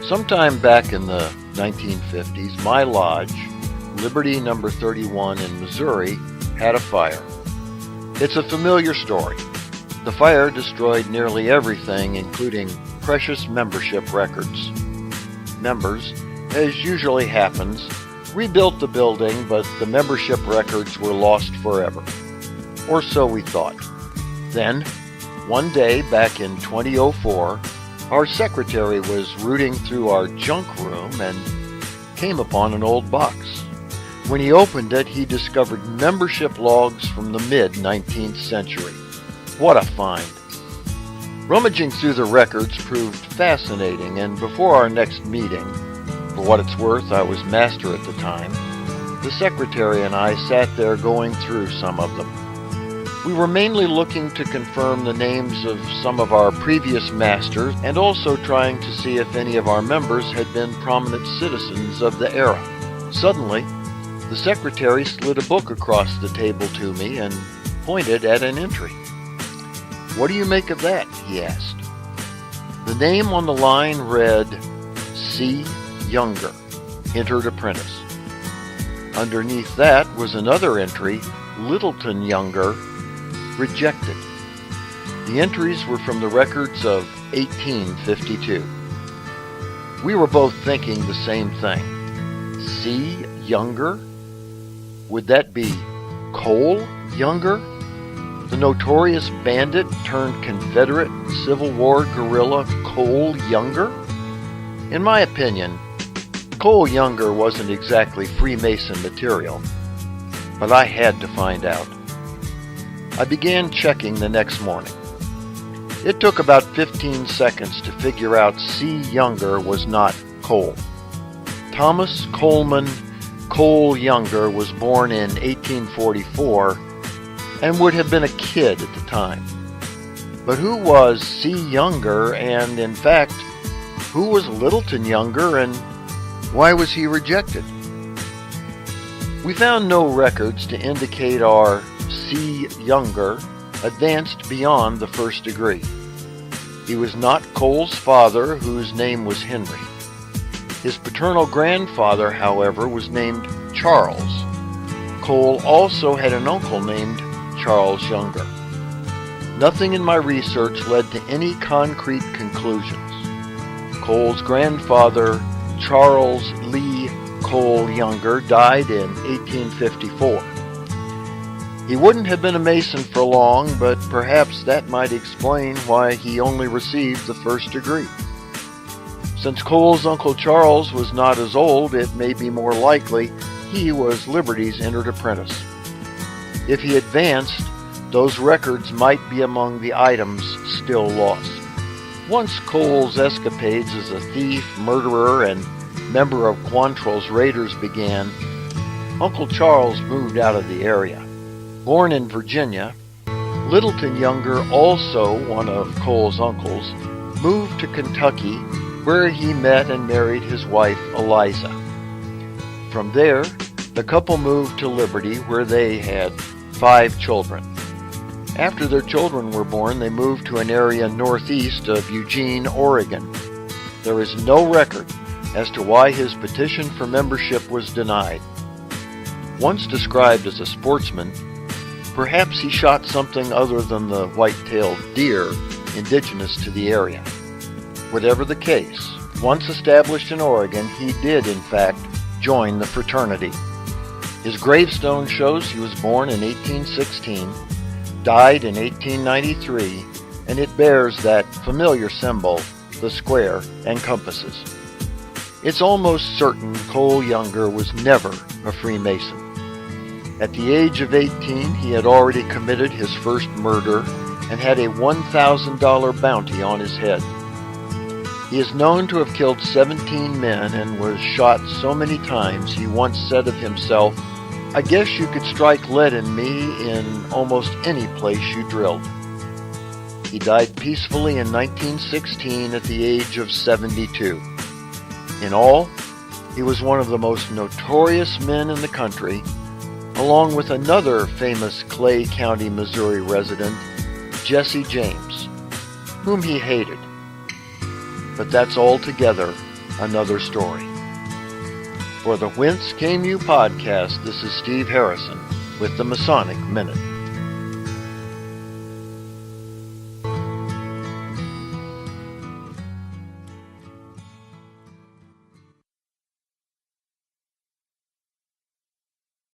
Sometime back in the 1950s, my lodge, Liberty Number 31 in Missouri, had a fire. It's a familiar story. The fire destroyed nearly everything, including precious membership records. Members, as usually happens, rebuilt the building, but the membership records were lost forever. Or so we thought. Then, one day back in 2004, our secretary was rooting through our junk room and came upon an old box. When he opened it, he discovered membership logs from the mid-19th century. What a find! Rummaging through the records proved fascinating, and before our next meeting, for what it's worth, I was master at the time, the secretary and I sat there going through some of them. We were mainly looking to confirm the names of some of our previous masters and also trying to see if any of our members had been prominent citizens of the era. Suddenly, the secretary slid a book across the table to me and pointed at an entry. "What do you make of that?" he asked. The name on the line read, C. Younger, entered apprentice. Underneath that was another entry, Littleton Younger, rejected. The entries were from the records of 1852. We were both thinking the same thing. C. Younger? Would that be Cole Younger? The notorious bandit turned Confederate Civil War guerrilla Cole Younger? In my opinion, Cole Younger wasn't exactly Freemason material, but I had to find out. I began checking the next morning. It took about 15 seconds to figure out C. Younger was not Cole. Thomas Coleman Cole Younger was born in 1844 and would have been a kid at the time. But who was C. Younger, and in fact, who was Littleton Younger, and why was he rejected? We found no records to indicate our C. Younger advanced beyond the first degree. He was not Cole's father, whose name was Henry. His paternal grandfather, however, was named Charles. Cole also had an uncle named Charles Younger. Nothing in my research led to any concrete conclusions. Cole's grandfather, Charles Lee Cole Younger, died in 1854. He wouldn't have been a Mason for long, but perhaps that might explain why he only received the first degree. Since Cole's Uncle Charles was not as old, it may be more likely he was Liberty's entered apprentice. If he advanced, those records might be among the items still lost. Once Cole's escapades as a thief, murderer, and member of Quantrill's raiders began, Uncle Charles moved out of the area. Born in Virginia, Littleton Younger, also one of Cole's uncles, moved to Kentucky, where he met and married his wife Eliza. From there, the couple moved to Liberty, where they had 5 children. After their children were born, they moved to an area northeast of Eugene, Oregon. There is no record as to why his petition for membership was denied. Once described as a sportsman, perhaps he shot something other than the white-tailed deer indigenous to the area. Whatever the case, once established in Oregon, he did, in fact, join the fraternity. His gravestone shows he was born in 1816, died in 1893, and it bears that familiar symbol, the square and compasses. It's almost certain Cole Younger was never a Freemason. At the age of 18, he had already committed his first murder and had a $1,000 bounty on his head. He is known to have killed 17 men and was shot so many times he once said of himself, "I guess you could strike lead in me in almost any place you drilled." He died peacefully in 1916 at the age of 72. In all, he was one of the most notorious men in the country, along with another famous Clay County, Missouri resident, Jesse James, whom he hated. But that's altogether another story. For the Whence Came You podcast, this is Steve Harrison with the Masonic Minute.